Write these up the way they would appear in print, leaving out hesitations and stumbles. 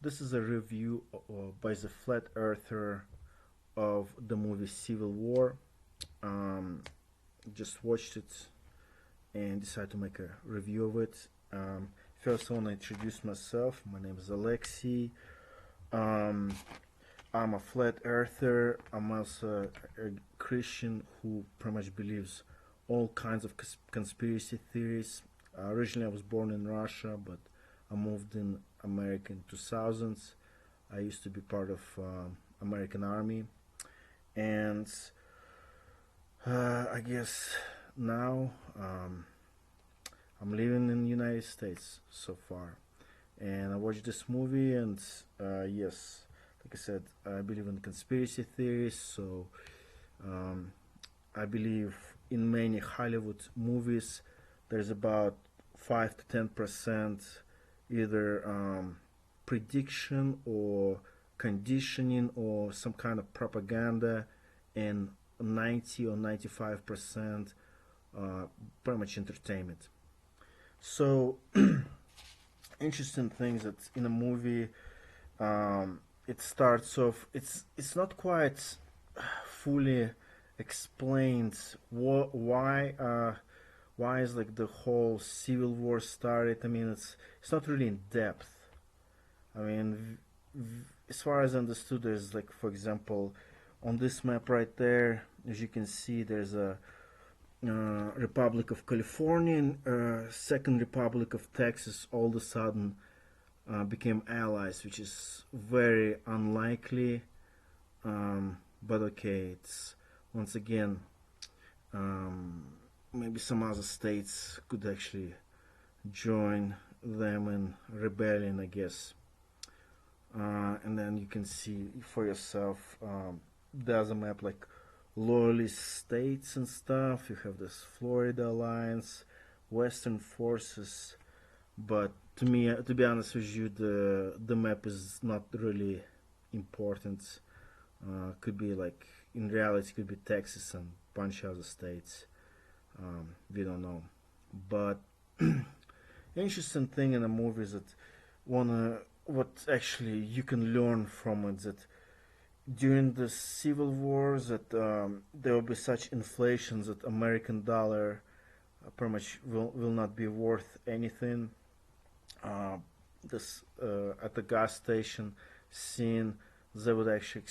This is a review by the Flat Earther of the movie Civil War. Um, just watched it and decided to make a review of it. First, I want to introduce myself. My name is Alexei. Um, I'm a Flat Earther. I'm also a Christian who pretty much believes all kinds of conspiracy theories. Originally, I was born in Russia, but I moved in America in 2000s. I used to be part of American Army, and I guess now I'm living in the United States so far. And I watched this movie, and yes, like I said, I believe in conspiracy theories. So um, I believe in many Hollywood movies, there's about 5 to 10% either prediction or conditioning or some kind of propaganda, and 90 or 95% pretty much entertainment. So interesting things that in a movie, it starts off. It's not quite fully explained why is like the whole civil war started. I mean, it's not really in depth. I mean, as far as I understood, there's like, for example, on this map right there, as you can see, there's a Republic of California and Second Republic of Texas all of a sudden became allies, which is very unlikely. But okay, it's once again, um, maybe some other states could actually join them in rebellion, I guess. And then you can see for yourself, there's a map like loyalist states and stuff. You have this Florida Alliance, Western forces, but to me, to be honest with you, the map is not really important. Could be like, in reality, could be Texas and a bunch of other states. We don't know. But interesting thing in the movie is that what actually you can learn from it, that during the civil wars, that there will be such inflation that American dollar pretty much will not be worth anything. uh, this At the gas station scene, they would actually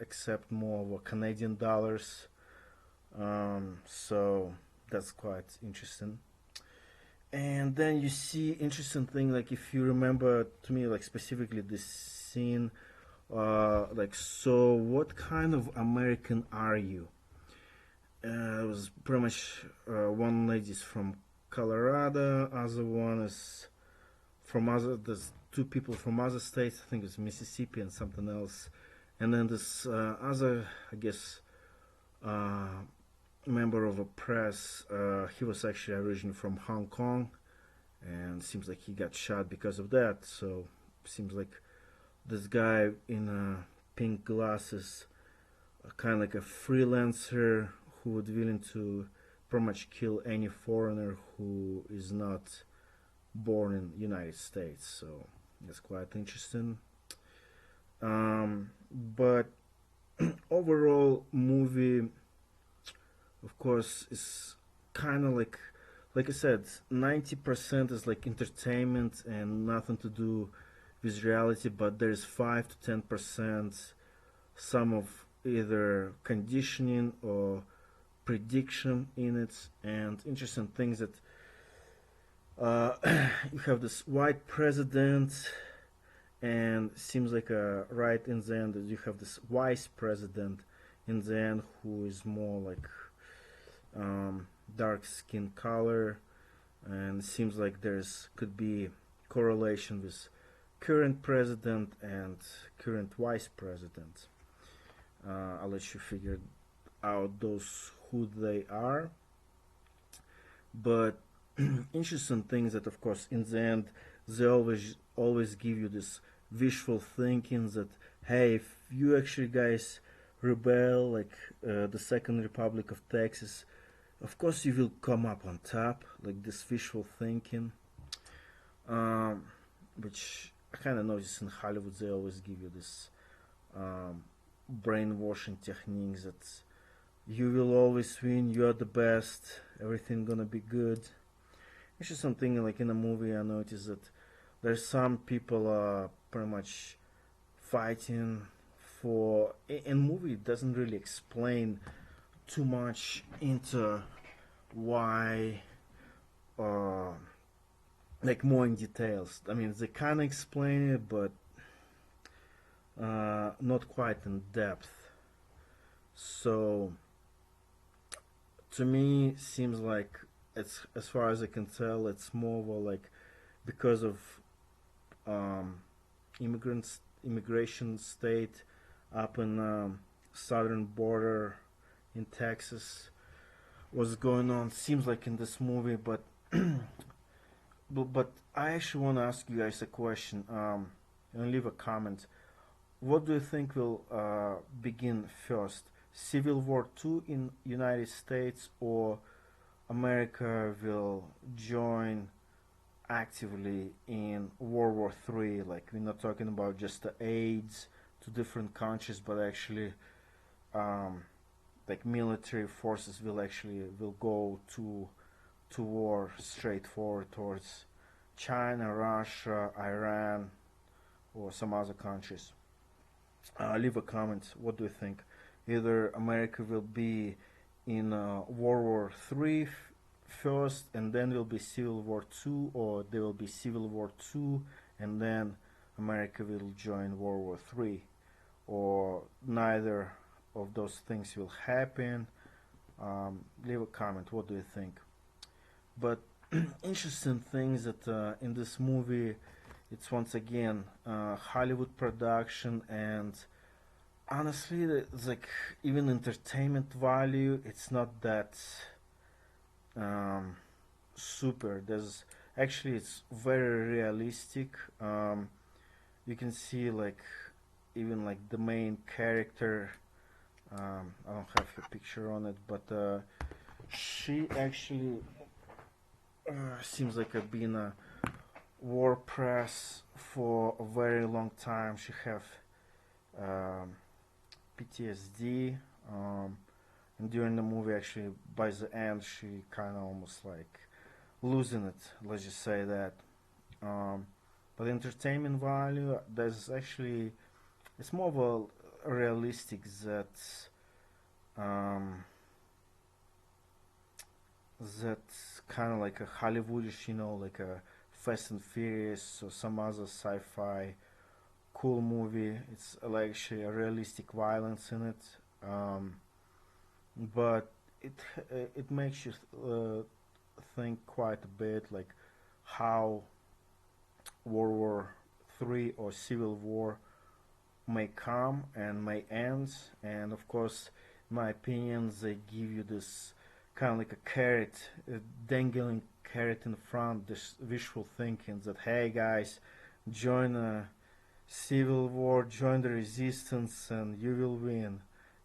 accept more of Canadian dollars. So that's quite interesting. And then you see interesting thing, like if you remember, to me, like specifically this scene, like, so what kind of American are you? It was pretty much one lady's from Colorado, other one is from other. There's two people from other states. I think it's Mississippi and something else, and then this other, I guess, uh, member of a press. He was actually originally from Hong Kong, and seems like he got shot because of that. So seems like this guy in pink glasses, kind of like a freelancer who would willing to pretty much kill any foreigner who is not born in United States. So that's quite interesting. But overall movie, of course, is kind of like I said, 90% is like entertainment and nothing to do with reality, but there's 5 to 10% some of either conditioning or prediction in it. And interesting things that uh, you have this white president, and seems like right in the end you have this vice president in the end who is more like dark skin color, and seems like there's could be correlation with current president and current vice president. I'll let you figure out those who they are. But interesting things that, of course, in the end, they always give you this visual thinking that, hey, if you actually guys rebel like the Second Republic of Texas, of course you will come up on top, like this visual thinking, um, which I kind of notice in Hollywood they always give you this um, brainwashing techniques that you will always win, you are the best, everything gonna be good. It's just something like in a movie I noticed that there's some people pretty much fighting for. In movie it doesn't really explain too much into why uh, like more in details. I mean, they kind of explain it, but not quite in depth. So to me, seems like it's as far as I can tell, it's more of a like because of um, immigration state up in southern border in Texas. What's going on seems like in this movie, but I actually want to ask you guys a question and leave a comment. What do you think will begin first? Civil War II in United States or America will join actively in World War III? Like we're not talking about just the aids to different countries, but actually um, like military forces will go to war straightforward towards China, Russia, Iran, or some other countries. Leave a comment. What do you think? Either America will be in World War III first, and then will be Civil War II, or there will be Civil War II, and then America will join World War III, or neither of those things will happen. Leave a comment. What do you think? But interesting things that in this movie, it's once again Hollywood production, and honestly, it's like even entertainment value, it's not that um, super. There's actually it's very realistic. You can see like even like the main character. I don't have a picture on it, but she actually seems like been a war press for a very long time. She have um, PTSD, and during the movie, actually, by the end, she kind of almost like losing it. Let's just say that. Um, but entertainment value, there's actually it's more of a realistic that um, that's kind of like a Hollywoodish, like a Fast and Furious or some other sci-fi cool movie. It's like actually a realistic violence in it, um, but it it makes you think quite a bit like how World War III or Civil War may come and may end, and of course, in my opinion, they give you this kind of like a carrot, a dangling carrot in front, this visual thinking that hey guys, join a civil war, join the resistance, and you will win.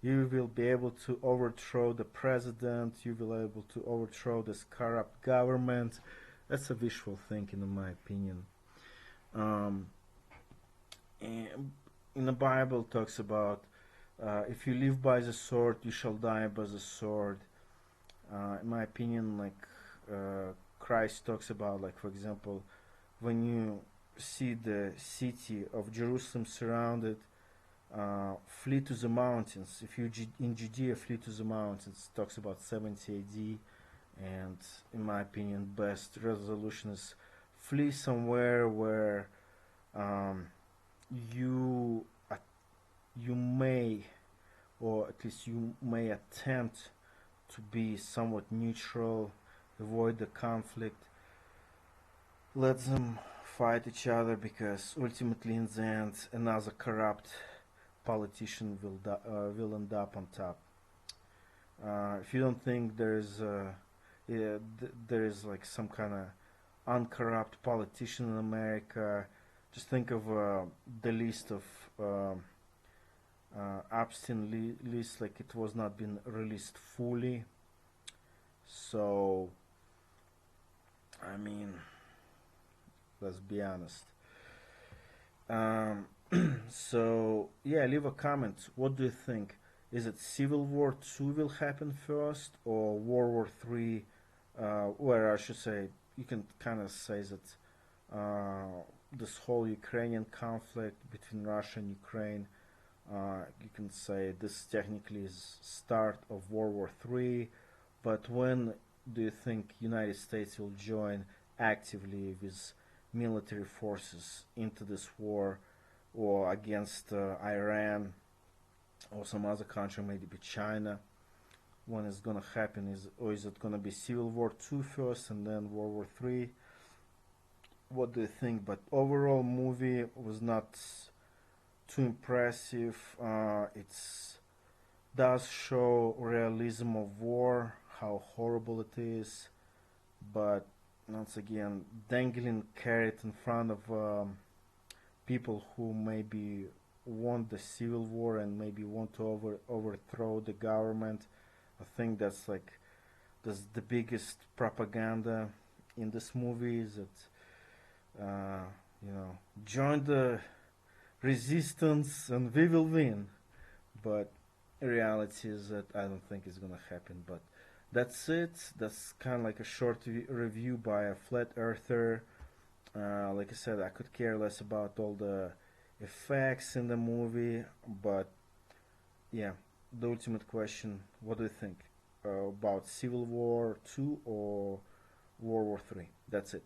You will be able to overthrow the president. You will be able to overthrow this corrupt government. That's a visual thinking, in my opinion. Um, and in the Bible, talks about if you live by the sword, you shall die by the sword. In my opinion, like Christ talks about, like for example, when you see the city of Jerusalem surrounded, flee to the mountains. If you in Judea, flee to the mountains. Talks about 70 AD, and in my opinion, best resolution is flee somewhere where um, you you may, or at least you may attempt to be somewhat neutral, avoid the conflict, let them fight each other because ultimately in the end another corrupt politician will end up on top. If you don't think there is like some kind of uncorrupt politician in America, just think of the list of Epstein list, like it was not been released fully. So, I mean, let's be honest. Um, so yeah, leave a comment. What do you think? Is it Civil War Two will happen first, or World War Three? Where I should say you can kind of say that this whole Ukrainian conflict between Russia and Ukraine, you can say this technically is start of World War Three. But when do you think United States will join actively with military forces into this war, or against Iran or some other country, maybe China? When it's gonna happen? Is it gonna be Civil War Two first and then World War Three? What do you think? But overall, movie was not too impressive. It's does show realism of war, how horrible it is, but once again, dangling carrot in front of people who maybe want the civil war and maybe want to overthrow the government. I think that's the biggest propaganda in this movie is that join the resistance and we will win. But reality is that I don't think it's gonna happen. But that's it. That's kind of like a short review by a flat earther. Like I said, I could care less about all the effects in the movie, but yeah, the ultimate question: what do you think about Civil War Two or World War Three? That's it.